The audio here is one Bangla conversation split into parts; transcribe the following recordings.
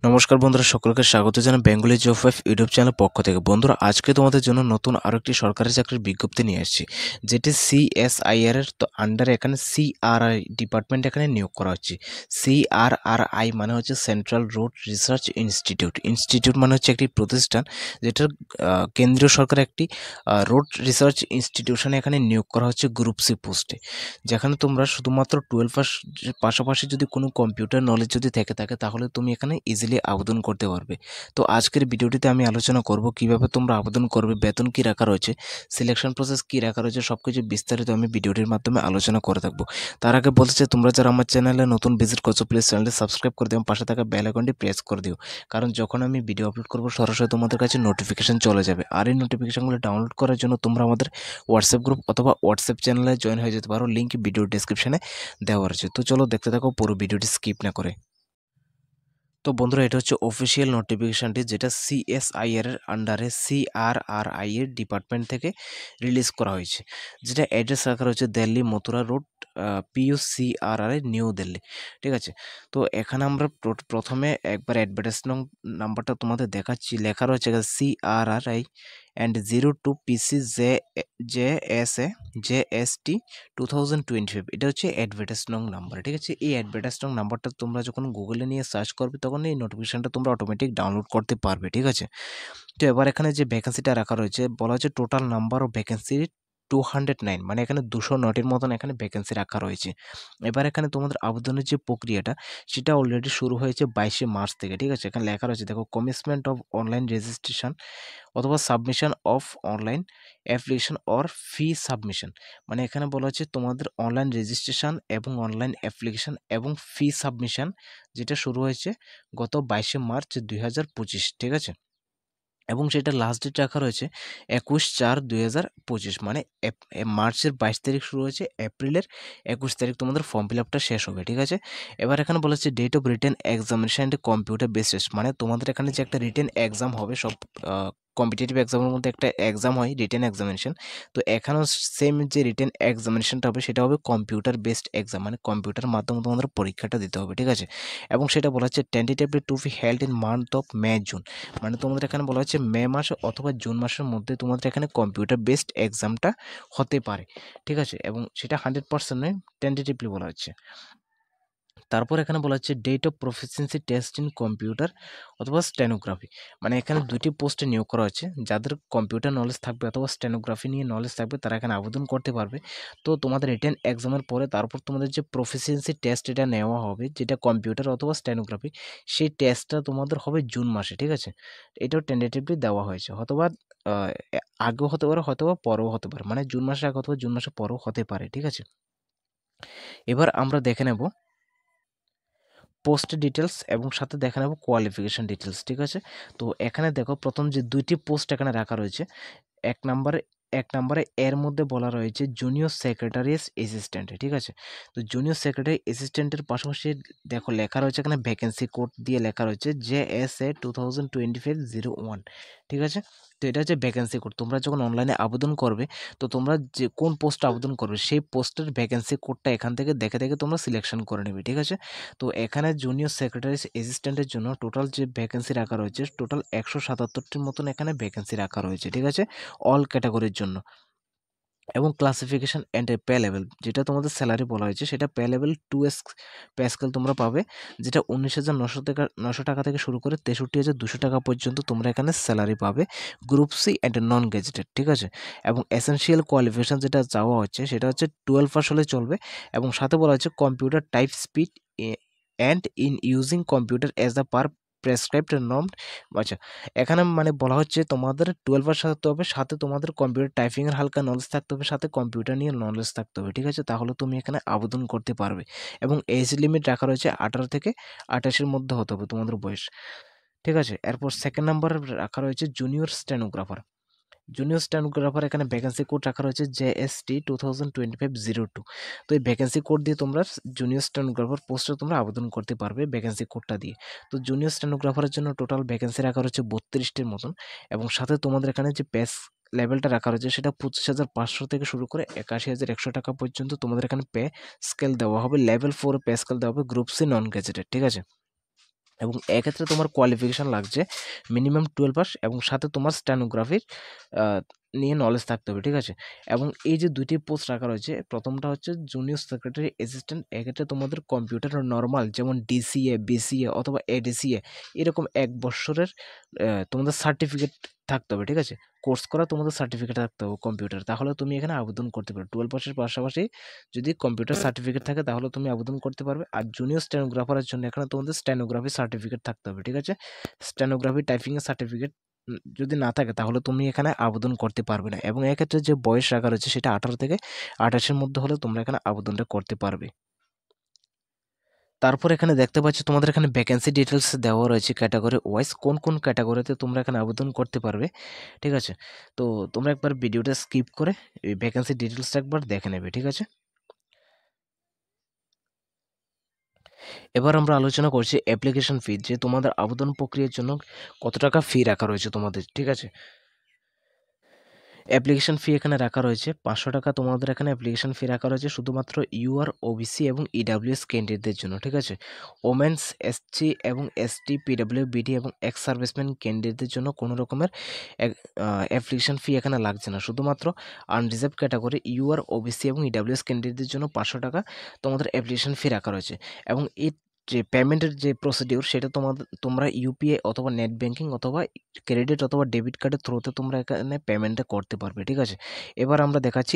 নমস্কার বন্ধুরা, সকলকে স্বাগত জানাই Bengali job wife YouTube channel পক্ষ থেকে। বন্ধুরা, আজকে তোমাদের জন্য নতুন আরও একটি সরকারি চাকরির বিজ্ঞপ্তি নিয়ে এসেছি, যেটি সিএসআইআর এর তো আন্ডারে এখানে সিআরআই ডিপার্টমেন্ট এখানে নিয়োগ করা হচ্ছে। সিআরআরআই মানে হচ্ছে central road research institute. Institute মানে হচ্ছে একটি প্রতিষ্ঠান, যেটার কেন্দ্রীয় সরকার একটি রোড রিসার্চ ইনস্টিটিউশনে এখানে নিয়োগ করা হচ্ছে গ্রুপ সি পোস্টে, যেখানে তোমরা শুধুমাত্র 12 পাস পাশাপাশি যদি কোনো কম্পিউটার নলেজ যদি থেকে থাকে তাহলে তুমি এখানে ইজিলি আবেদন করতে পারবে। তো আজকের ভিডিওটিতে আমি আলোচনা করব কিভাবে তোমরা আবেদন করবে, বেতন কী রাখা রয়েছে, সিলেকশন প্রসেস কী রাখা রয়েছে, সব কিছু বিস্তারিত আমি ভিডিওটির মাধ্যমে আলোচনা করে থাকবো। তার আগে বলতে চাই, তোমরা যারা আমার চ্যানেলে নতুন ভিজিট করছো প্লিজ চ্যানেলটি সাবস্ক্রাইব করে দিও, পাশে থাকা বেল আইকনটি প্রেস করে দিও, কারণ যখন আমি ভিডিও আপলোড করবো সরাসরি তোমাদের কাছে নোটিফিকেশন চলে যাবে। আর এই নোটিফিকেশনগুলো ডাউনলোড করার জন্য তোমরা আমাদের হোয়াটসঅ্যাপ গ্রুপ অথবা হোয়াটসঅ্যাপ চ্যানেলে জয়েন হয়ে যেতে পারো, লিঙ্ক ভিডিও ডেসক্রিপশনে দেওয়া আছে। তো চলো দেখতে থাকো পুরো ভিডিওটি স্কিপ না করে। তো বন্ধুরা, এটা হচ্ছে অফিসিয়াল নোটিফিকেশানটি, যেটা সিএসআইআর এর আন্ডারে সিআরআরআই এর ডিপার্টমেন্ট থেকে রিলিজ করা হয়েছে, যেটা অ্যাড্রেস রাখা রয়েছে দিল্লি মথুরা রোড, পিইউসিআরআরআই নিউ দিল্লি। ঠিক আছে, তো এখানে আমরা প্রথমে একবার অ্যাডভার্টাইজমেন্ট নাম্বারটা তোমাদের দেখাচ্ছি। লেখা রয়েছে CRRI and 02 PC J S A JST 2025। এটা হচ্ছে অ্যাডভার্টাইজমেন্ট নাম্বার। ঠিক আছে, এই অ্যাডভার্টাইজমেন্ট নাম্বারটা তোমরা যখন গুগলে নিয়ে সার্চ করবে তখন এই নোটিফিকেশনটা তোমরা অটোমেটিক ডাউনলোড করতে পারবে। ঠিক আছে, তো এবার এখানে যে ভ্যাকেন্সিটা রাখা রয়েছে, বলা হচ্ছে টোটাল নাম্বার অফ ভ্যাকেন্সি 209, মানে এখানে 209-এর মতন এখানে ভ্যাকেন্সি রাখা রয়েছে। এবার এখানে তোমাদের আবেদনের যে প্রক্রিয়াটা সেটা অলরেডি শুরু হয়েছে 22শে মার্চ থেকে। ঠিক আছে, এখানে লেখা রয়েছে, দেখো, কমিটমেন্ট অফ অনলাইন রেজিস্ট্রেশন অথবা submission of online application or fee submission. মানে এখানে বলা হচ্ছে তোমাদের অনলাইন রেজিস্ট্রেশন এবং অনলাইন অ্যাপ্লিকেশন এবং ফি সাবমিশন, যেটা শুরু হয়েছে গত 22শে মার্চ 2025। ঠিক আছে, এবং সেটা লাস্ট ডেট রাখা রয়েছে 21/4/2025, মানে মার্চের 22 তারিখ শুরু হয়েছে, এপ্রিলের 21 তারিখ তোমাদের ফর্ম ফিল আপটা শেষ হবে। ঠিক আছে, এবার এখানে বলেছে date of written examination and computer base test, মানে তোমাদের এখানে যে একটা রিটেন এক্সাম হবে, সব কম্পিটিটিভ এক্সামের মধ্যে একটা এক্সাম হয় রিটেন এক্সামিনেশন। তো এখানেও সেম যে রিটেন এক্সামিনেশনটা হবে সেটা হবে কম্পিউটার বেসড এক্সাম, মানে কম্পিউটার মাধ্যমে তোমাদের পরীক্ষাটা দিতে হবে। ঠিক আছে, এবং সেটা বলা হচ্ছে tentatively to be held in month of May June, মানে তোমাদের এখানে বলা হচ্ছে মে মাস অথবা জুন মাসের মধ্যে তোমাদের এখানে কম্পিউটার বেসড এক্সামটা হতে পারে। ঠিক আছে, এবং সেটা 100% টেন্টেটিভলি বলা হচ্ছে। তারপর এখানে বলা হচ্ছে date of proficiency test in computer অথবা স্টেনোগ্রাফি, মানে এখানে দুটি পোস্টে নিয়োগ করা হচ্ছে। যাদের কম্পিউটার নলেজ থাকবে অথবা স্টেনোগ্রাফি নিয়ে নলেজ থাকবে তারা এখানে আবেদন করতে পারবে। তো তোমাদের রিটেন এক্সামের পরে তারপর তোমাদের যে প্রফিসিয়েন্সি টেস্ট এটা নেওয়া হবে, যেটা কম্পিউটার অথবা স্টেনোগ্রাফি, সেই টেস্টটা তোমাদের হবে জুন মাসে। ঠিক আছে, এটাও টেন্টেটিভলি দেওয়া হয়েছে, হয়তোবা আগেও হতে পারে, হয়তোবা পরেও হতে পারে, মানে জুন মাসে আগে অথবা জুন মাসে পরেও হতে পারে। ঠিক আছে, এবার আমরা দেখে নেব পোস্ট ডিটেলস এবং সাথে দেখে নেব কোয়ালিফিকেশন ডিটেলস। ঠিক আছে, তো এখানে দেখো, প্রথম যে দুইটি পোস্ট এখানে রাখা রয়েছে, এক নম্বরে এর মধ্যে বলা রয়েছে জুনিয়র সেক্রেটারি অ্যাসিস্ট্যান্ট। ঠিক আছে, তো জুনিয়র সেক্রেটারি অ্যাসিস্ট্যান্টের পাশাপাশি দেখো লেখা রয়েছে এখানে ভ্যাকেন্সি কোড দিয়ে লেখা রয়েছে JSA 2025-01। ঠিক আছে, তো এটা হচ্ছে ভ্যাকেন্সি কোড। তোমরা যখন অনলাইনে আবেদন করবে, তো তোমরা যে কোন পোস্টে আবেদন করবে সেই পোস্টের ভ্যাকেন্সি কোডটা এখান থেকে দেখে দেখে তোমরা সিলেকশন করে নেবে। ঠিক আছে, তো এখানে জুনিয়র সেক্রেটারি অ্যাসিস্ট্যান্টের জন্য টোটাল যে ভ্যাকেন্সি রাখা রয়েছে, টোটাল 177টির মতন এখানে ভ্যাকেন্সি রাখা রয়েছে। ঠিক আছে, অল ক্যাটাগরির জন্য। এবং ক্লাসিফিকেশন অ্যান্ড পে লেভেল, যেটা তোমাদের স্যালারি বলা হয়েছে, সেটা pay level 2S pay scale তোমরা পাবে, যেটা 19,900 টাকা থেকে শুরু করে 63,200 টাকা পর্যন্ত তোমরা এখানে স্যালারি পাবে, group C and non gazetted. ঠিক আছে, এবং এসেনশিয়াল কোয়ালিফিকেশন যেটা চাওয়া হচ্ছে সেটা হচ্ছে 12 পাস হলে চলবে, এবং সাথে বলা হচ্ছে computer type speed and in using computer as the per prescribed norm. আচ্ছা, এখানে মানে বলা হচ্ছে তোমাদের 12 পাস থাকতে হবে, সাথে তোমাদের কম্পিউটার টাইপিংয়ের হালকা নলেজ থাকতে হবে, সাথে কম্পিউটার নিয়ে নলেজ থাকতে হবে। ঠিক আছে, তাহলে তুমি এখানে আবেদন করতে পারবে, এবং এজ লিমিট রাখা রয়েছে 18 থেকে 28-এর মধ্যে হতে হবে তোমাদের বয়স। ঠিক আছে, এরপর সেকেন্ড নাম্বার রাখা রয়েছে জুনিয়র স্টেনোগ্রাফার। জুনিয়র স্টেনোগ্রাফার এখানে ভ্যাকেন্সি কোড রাখা রয়েছে JST 2025-02। তো এই ভ্যাকেন্সি কোড দিয়ে তোমরা জুনিয়র স্টেনোগ্রাফার পোস্টে তোমরা আবেদন করতে পারবে ভ্যাকেন্সি কোডটা দিয়ে। তো জুনিয়র স্টেনোগ্রাফারের জন্য টোটাল ভ্যাকেন্সি রাখা রয়েছে 32টির মতন, এবং সাথে তোমাদের এখানে যে প্যাস লেভেলটা রাখা রয়েছে সেটা 25,500 থেকে শুরু করে 81,100 টাকা পর্যন্ত তোমাদের এখানে পে স্কেল দেওয়া হবে। লেভেল 4 পে স্কেল দেওয়া হবে, গ্রুপ সি নন গেজেটেড। ঠিক আছে, এবং এক্ষেত্রে তোমার কোয়ালিফিকেশান লাগছে মিনিমাম 12 পাস এবং সাথে তোমার স্ট্যানোগ্রাফির নিয়ে নলেজ থাকতে হবে, ঠিক আছে। এবং এই যে দুইটি পোস্ট রাখা রয়েছে, প্রথমটা হচ্ছে জুনিয়র সেক্রেটারি অ্যাসিস্ট্যান্ট। এক্ষেত্রে তোমাদের কম্পিউটার নর্মাল যেমন ডিসিএ, বিসিএ অথবা এডিসিএ এরকম 1 বছরের তোমাদের সার্টিফিকেট থাকতে হবে, ঠিক আছে। কোর্স করা তোমাদের সার্টিফিকেট থাকতে হবে কম্পিউটার, তাহলে তুমি এখানে আবেদন করতে পারো। 12 পাসের পাশাপাশি যদি কম্পিউটার সার্টিফিকেট থাকে তাহলে তুমি আবেদন করতে পারবে। আর জুনিয়র স্টেনোগ্রাফারের জন্য এখানে তোমাদের স্টেনোগ্রাফি সার্টিফিকেট থাকতে হবে, ঠিক আছে। স্টেনোগ্রাফি টাইপিংয়ের সার্টিফিকেট যদি না থাকে তাহলে তুমি এখানে আবেদন করতে পারবে না। এবং এক্ষেত্রে যে বয়স রাখা রয়েছে সেটা 18 থেকে 28-এর মধ্যে হলে তোমরা এখানে আবেদনটা করতে পারবে। তারপর এখানে দেখতে পাচ্ছি তোমাদের এখানে ভ্যাকেন্সি ডিটেলস দেওয়া রয়েছে ক্যাটাগরি ওয়াইজ, কোন কোন ক্যাটাগরিতে তোমরা এখানে আবেদন করতে পারবে, ঠিক আছে। তো তোমরা একবার ভিডিওটা স্কিপ করে এই ভ্যাকেন্সি ডিটেলসটা একবার দেখে নেবে, ঠিক আছে। এবার আমরা আলোচনা করছি অ্যাপ্লিকেশন ফি, যে তোমাদের আবেদন প্রক্রিয়ার জন্য কত টাকা ফি রাখা রয়েছে তোমাদের, ঠিক আছে। অ্যাপ্লিকেশন ফি এখানে রাখা রয়েছে 500 টাকা। তোমাদের এখানে অ্যাপ্লিকেশন ফি রাখা রয়েছে শুধুমাত্র ইউআর, ওবিসি এবং ইডাব্লিউএস ক্যান্ডিডেটদের জন্য, ঠিক আছে। ওমেন্স, এসসি এবং এসটি, পিডাব্লিউবিডি এবং এক্স সার্ভিসম্যান ক্যান্ডিডেটদের জন্য কোনো রকমের অ্যাপ্লিকেশন ফি এখানে লাগছে না। শুধুমাত্র আনরিজার্ভ ক্যাটাগরি ইউআর, ওবিসি এবং ইডাব্লিউএস ক্যান্ডিডেটদের জন্য 500 টাকা তোমাদের অ্যাপ্লিকেশন ফি রাখা রয়েছে। এবং এই যে পেমেন্টের যে প্রসিডিউর সেটা তোমরা ইউপিআই অথবা নেট ব্যাঙ্কিং অথবা ক্রেডিট অথবা ডেবিট কার্ডের থ্রুতে তোমরা এখানে পেমেন্টটা করতে পারবে, ঠিক আছে। এবার আমরা দেখাচ্ছি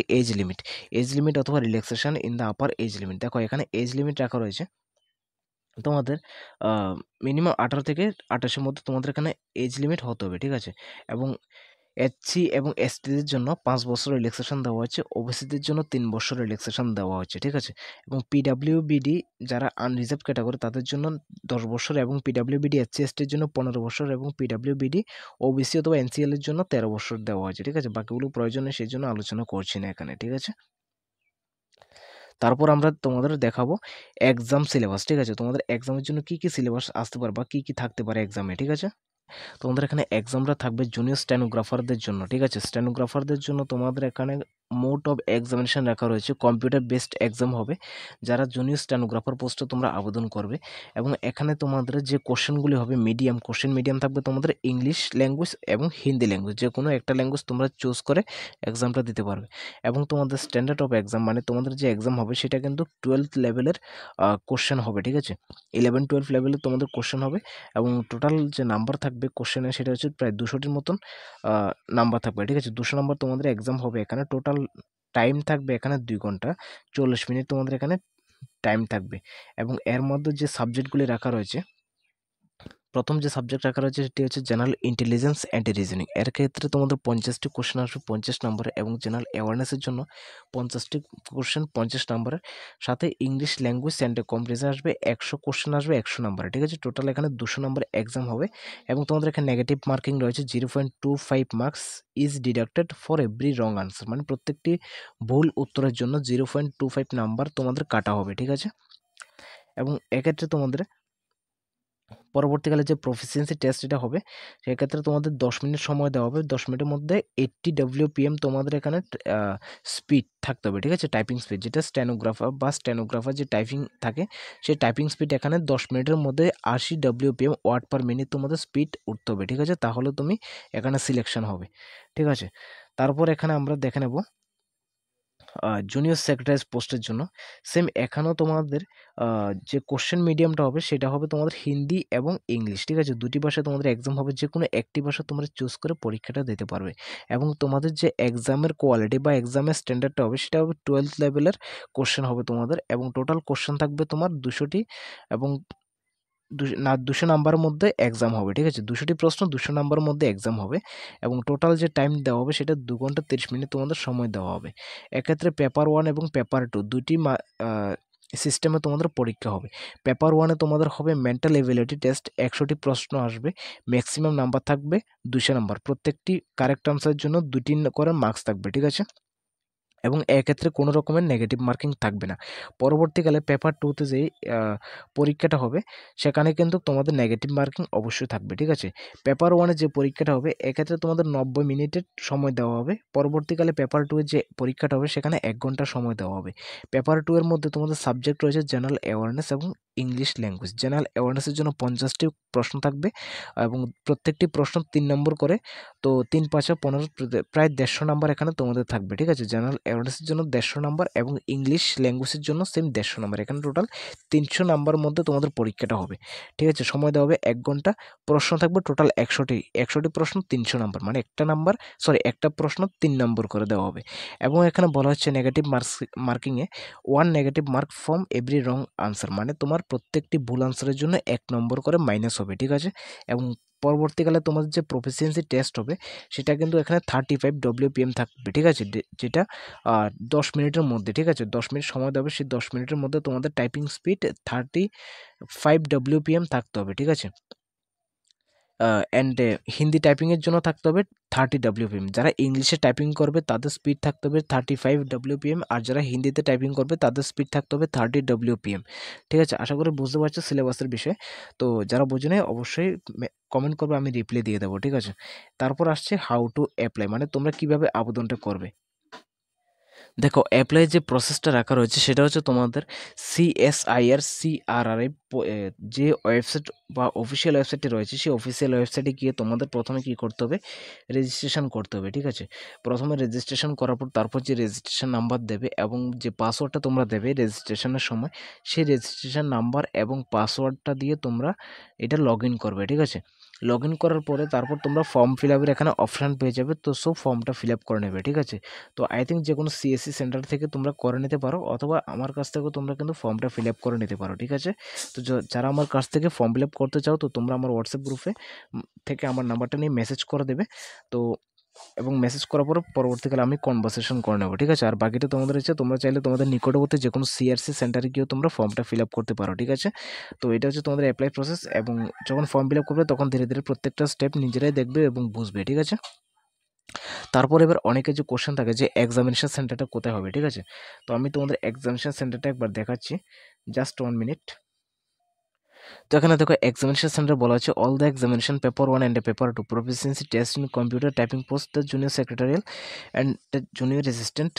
এজ লিমিট অথবা relaxation in the upper age limit. দেখো এখানে এজ লিমিট রাখা রয়েছে তোমাদের মিনিমাম 18 থেকে 28-এর মধ্যে তোমাদের এখানে এজ লিমিট হতে হবে, ঠিক আছে। এবং এসসি এবং এসটিদের জন্য 5 বছর রিল্যাক্সেশন দেওয়া হচ্ছে, ওবিসিদের জন্য 3 বছর রিল্যাক্সেশন দেওয়া হচ্ছে, ঠিক আছে। এবং পিডাব্লিউবিডি যারা আনরিজার্ভ ক্যাটাগরি তাদের জন্য 10 বছর, এবং পিডাব্লিউবিডি এসসি এসটির জন্য 15 বছর, এবং পিডাব্লিউবিডি ওবিসি অথবা এনসিএল এর জন্য 13 বছর দেওয়া হয়েছে, ঠিক আছে। বাকিগুলো প্রয়োজনে সেই জন্য আলোচনা করছি না এখানে, ঠিক আছে। তারপর আমরা তোমাদের দেখাবো এক্সাম সিলেবাস, ঠিক আছে। তোমাদের এক্সামের জন্য কি কি সিলেবাস আসতে পারে বা কি কি থাকতে পারে এক্সামে, ঠিক আছে। তোমাদের এখানে এক্সামটা থাকবে জুনিয়র স্টেনোগ্রাফারদের জন্য, ঠিক আছে। স্টেনোগ্রাফারদের জন্য তোমাদের এখানে মোড অফ এক্সামিনেশন রাখা রয়েছে কম্পিউটার বেসড এক্সাম হবে যারা জুনিয়র স্টেনোগ্রাফার পোস্টে তোমরা আবেদন করবে। এবং এখানে তোমাদের যে কোশ্চেনগুলি হবে কোশ্চেন মিডিয়াম থাকবে তোমাদের ইংলিশ ল্যাঙ্গুয়েজ এবং হিন্দি ল্যাঙ্গুয়েজ, যে কোনো একটা ল্যাঙ্গুয়েজ তোমরা চুজ করে এক্সামটা দিতে পারবে। এবং তোমাদের স্ট্যান্ডার্ড অফ এক্সাম মানে তোমাদের যে এক্সাম হবে সেটা কিন্তু 12th লেভেলের কোশ্চেন হবে, ঠিক আছে। 11-12 লেভেলের তোমাদের কোশ্চেন হবে। এবং টোটাল যে নাম্বার থাকবে কোশ্চেনে সেটা হচ্ছে প্রায় 200টির মতন নাম্বার থাকবে, ঠিক আছে। 200 নাম্বার তোমাদের এক্সাম হবে। এখানে টোটাল টাইম থাকবে এখানে 2 ঘন্টা 40 মিনিট তোমাদের এখানে টাইম থাকবে। এবং এর মধ্যে যে সাবজেক্টগুলি রাখা রয়েছে, প্রথম যে সাবজেক্ট রাখা রয়েছে সেটি হচ্ছে জেনারেল ইন্টেলিজেন্স অ্যান্ড রিজনিং। এর ক্ষেত্রে তোমাদের 50টি কোশ্চেন আসবে 50 নম্বরের, এবং জেনারেল অ্যাওয়ারনেসের জন্য 50টি কোশ্চেন 50 নম্বরের, সাথে ইংলিশ ল্যাঙ্গুয়েজ অ্যান্ড কম্প্রিহেনশন আসবে 100 কোশ্চেন আসবে 100 নম্বরে, ঠিক আছে। টোটাল এখানে 200 নম্বরের এক্সাম হবে। এবং তোমাদের এখানে নেগেটিভ মার্কিং রয়েছে 0.25 marks is deducted for every wrong answer, মানে প্রত্যেকটি ভুল উত্তরের জন্য 0.25 নাম্বার তোমাদের কাটা হবে, ঠিক আছে। এবং এক্ষেত্রে তোমাদের পরবর্তীকালে যে প্রফিসিয়েন্সি টেস্ট এটা হবে সেক্ষেত্রে তোমাদের 10 মিনিট সময় দেওয়া হবে। 10 মিনিটের মধ্যে 80 WPM তোমাদের এখানে স্পিড থাকতে হবে, ঠিক আছে। টাইপিং স্পিড যেটা স্টেনোগ্রাফার যে টাইপিং থাকে সেই টাইপিং স্পিড এখানে 10 মিনিটের মধ্যে 80 WPM ওয়ার্ড পার মিনিট তোমাদের স্পিড উঠতে হবে, ঠিক আছে। তাহলে তুমি এখানে সিলেকশন হবে, ঠিক আছে। তারপর এখানে আমরা দেখে নেব জুনিয়র সেক্রেটারি পোস্টের জন্য সেম এখানেও তোমাদের যে কোশ্চেন মিডিয়ামটা হবে সেটা হবে তোমাদের হিন্দি এবং ইংলিশ, ঠিক আছে। দুটি ভাষায় তোমাদের এক্সাম হবে, যে কোনো একটি ভাষা তোমরা চুজ করে পরীক্ষাটা দিতে পারবে। এবং তোমাদের যে এক্সামের কোয়ালিটি বা এক্সামের স্ট্যান্ডার্ডটা হবে সেটা হবে 12th লেভেলের কোশ্চেন হবে তোমাদের। এবং টোটাল কোশ্চেন থাকবে তোমার 200টি। এবং 200 নাম্বারের মধ্যে এক্সাম হবে, ঠিক আছে। 200টি প্রশ্ন 200 নাম্বারের মধ্যে এক্সাম হবে। এবং টোটাল যে টাইম দেওয়া হবে সেটা 2 ঘন্টা 30 মিনিট তোমাদের সময় দেওয়া হবে। এক্ষেত্রে পেপার 1 এবং পেপার 2 দুইটি সিস্টেমে তোমাদের পরীক্ষা হবে। পেপার 1-এ তোমাদের হবে মেন্টাল এবিলিটি টেস্ট, 100টি প্রশ্ন আসবে, ম্যাক্সিমাম নাম্বার থাকবে 200 নাম্বার, প্রত্যেকটি কারেক্ট আনসারের জন্য 2টি করে মার্কস থাকবে, ঠিক আছে। এবং এক্ষেত্রে কোনো রকমের নেগেটিভ মার্কিং থাকবে না। পরবর্তীকালে পেপার 2-তে যেই পরীক্ষাটা হবে সেখানে কিন্তু তোমাদের নেগেটিভ মার্কিং অবশ্যই থাকবে, ঠিক আছে। পেপার 1-এ যে পরীক্ষাটা হবে এক্ষেত্রে তোমাদের 90 মিনিটের সময় দেওয়া হবে। পরবর্তীকালে পেপার 2-এর যে পরীক্ষাটা হবে সেখানে 1 ঘন্টা সময় দেওয়া হবে। পেপার 2 এর মধ্যে তোমাদের সাবজেক্ট রয়েছে জেনারেল অ্যাওয়ারনেস এবং ইংলিশ ল্যাঙ্গুয়েজ। জেনারেল অ্যাওয়ারনেসের জন্য 50টি প্রশ্ন থাকবে এবং প্রত্যেকটি প্রশ্ন 3 নম্বর করে। তো 3 5 15 প্রায় 150 নাম্বার এখানে তোমাদের থাকবে, ঠিক আছে। জেনারেল অ্যাওয়ারনেসের জন্য 150 নাম্বার এবং ইংলিশ ল্যাঙ্গুয়েজের জন্য সেম 150 নাম্বার। এখানে টোটাল 300 নাম্বারের মধ্যে তোমাদের পরীক্ষাটা হবে, ঠিক আছে। সময় দেওয়া হবে 1 ঘন্টা। প্রশ্ন থাকবে টোটাল 100টি প্রশ্ন 300 নাম্বার, মানে একটা প্রশ্ন 3 নম্বর করে দেওয়া হবে। এবং এখানে বলা হচ্ছে নেগেটিভ মার্কিংয়ে 1 negative mark from every wrong answer, মানে তোমার প্রত্যেকটি ভুল আনসারের জন্য 1 নম্বর করে মাইনাস হবে, ঠিক আছে। এবং পরবর্তীকালে তোমাদের যে প্রফিসিয়েন্সি টেস্ট হবে সেটা কিন্তু এখানে 35 WPM থাকবে, ঠিক আছে, যেটা 10 মিনিটের মধ্যে, ঠিক আছে। 10 মিনিট সময় দেবে, সেই 10 মিনিটের মধ্যে তোমাদের টাইপিং স্পিড 35 WPM থাকতে হবে, ঠিক আছে। অ্যান্ড হিন্দি টাইপিংয়ের জন্য থাকতে হবে 30 WPM। যারা ইংলিশে টাইপিং করবে তাদের স্পিড থাকতে হবে 35 WPM, আর যারা হিন্দিতে টাইপিং করবে তাদের স্পিড থাকতে হবে 30 WPM, ঠিক আছে। আশা করি বুঝতে পারছো সিলেবাসের বিষয়ে। তো যারা বোঝে নেই অবশ্যই কমেন্ট করবে, আমি রিপ্লাই দিয়ে দেবো, ঠিক আছে। তারপর আসছে হাউ টু অ্যাপ্লাই, মানে তোমরা কিভাবে আবেদনটা করবে। দেখো, অ্যাপ্লাই যে প্রসেসটা রাখা রয়েছে সেটা হচ্ছে তোমাদের CSIR যে ওয়েবসাইট বা অফিসিয়াল ওয়েবসাইটটি রয়েছে, সেই অফিসিয়াল ওয়েবসাইটে গিয়ে তোমাদের প্রথমে কী করতে হবে, রেজিস্ট্রেশন করতে হবে, ঠিক আছে। প্রথমে রেজিস্ট্রেশন করার পর তারপর যে রেজিস্ট্রেশন নাম্বার দেবে এবং যে পাসওয়ার্ডটা তোমরা দেবে রেজিস্ট্রেশনের সময়, সেই রেজিস্ট্রেশন নাম্বার এবং পাসওয়ার্ডটা দিয়ে তোমরা এটা লগ ইন করবে, ঠিক আছে। লগ ইন করার পরে তারপর তোমরা ফর্ম ফিল আপের এখানে অপশান পেয়ে যাবে, তো সব ফর্মটা ফিল আপ করে নেবে, ঠিক আছে। তো আই থিঙ্ক যে কোনো CSC সেন্টার থেকে তোমরা করে নিতে পারো, অথবা আমার কাছ থেকেও তোমরা কিন্তু ফর্মটা ফিল আপ করে নিতে পারো, ঠিক আছে। তো যারা আমার কাছ থেকে ফর্ম ফিল আপ করতে চাও, তো তোমরা আমার হোয়াটসঅ্যাপ গ্রুপে থেকে আমার নাম্বারটা নিয়ে মেসেজ করে দেবে। তো এবং মেসেজ করার পর পরবর্তীকালে আমি কনভারসেশন করে নেবো, ঠিক আছে। আর বাকিটা তোমাদের হচ্ছে, তোমরা চাইলে তোমাদের নিকটবর্তী যে কোনো CRC সেন্টারে গিয়েও তোমরা ফর্মটা ফিল আপ করতে পারো, ঠিক আছে। তো এটা হচ্ছে তোমাদের অ্যাপ্লাই প্রসেস, এবং যখন ফর্ম ফিল আপ করবে তখন ধীরে ধীরে প্রত্যেকটা স্টেপ নিজেরাই দেখবে এবং বুঝবে, ঠিক আছে। তারপর এবার অনেকের যে কোশ্চেন থাকে যে এক্সামিনেশন সেন্টারটা কোথায় হবে, ঠিক আছে। তো আমি তোমাদের এক্সামিনেশন সেন্টারটা একবার দেখাচ্ছি, জাস্ট 1 মিনিট। তো এখানে দেখো এক্সামিনেশন সেন্টার বলা হচ্ছে all the examination paper 1 and paper 2 proficiency test in computer typing post the junior secretarial and the junior assistant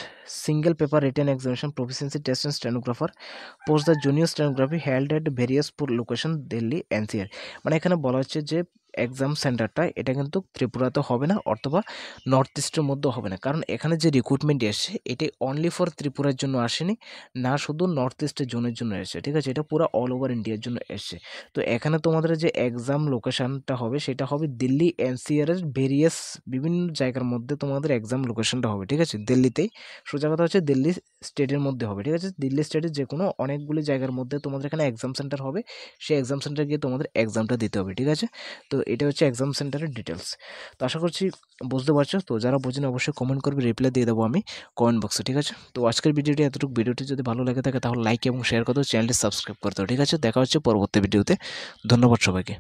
single paper written examination proficiency test and stenographer post the junior stenography held at various location Delhi NCR। মানে এখানে বলা হচ্ছে যে এক্সাম সেন্টারটা এটা কিন্তু ত্রিপুরাতে হবে না, অথবা নর্থ ইস্টের মধ্যে হবে না, কারণ এখানে যে রিক্রুটমেন্ট এসছে এটি অনলি ফর ত্রিপুরার জন্য আসেনি, না শুধু নর্থ ইস্টের জোনের জন্য এসছে, ঠিক আছে। এটা পুরো অল ওভার ইন্ডিয়ার জন্য এসছে। তো এখানে তোমাদের যে এক্সাম লোকেশনটা হবে সেটা হবে দিল্লি NCR এর ভেরিয়াস বিভিন্ন জায়গার মধ্যে তোমাদের এক্সাম লোকেশনটা হবে, ঠিক আছে, দিল্লিতেই। সোজা কথা হচ্ছে দিল্লি স্টেটের মধ্যে হবে, ঠিক আছে। দিল্লি স্টেটের যে কোনো অনেকগুলি জায়গার মধ্যে তোমাদের এখানে এক্সাম সেন্টার হবে, সেই এক্সাম সেন্টার গিয়ে তোমাদের এক্সামটা দিতে হবে, ঠিক আছে। তো এটা হচ্ছে এক্সাম সেন্টারের ডিটেলস। তো আশা করছি বুঝতে পারছো। তো যারা বোঝেন অবশ্যই কমেন্ট করবে, রিপ্লাই দিয়ে দেবো আমি কমেন্ট বক্সে, ঠিক আছে। তো আজকের ভিডিওটি এতটুকু। ভিডিওটি যদি ভালো লেগে থাকে তাহলে লাইক এবং শেয়ার করতে, চ্যানেলটি সাবস্ক্রাইব করতে হবে, ঠিক আছে। দেখা হচ্ছে পরবর্তী ভিডিওতে। ধন্যবাদ সবাইকে।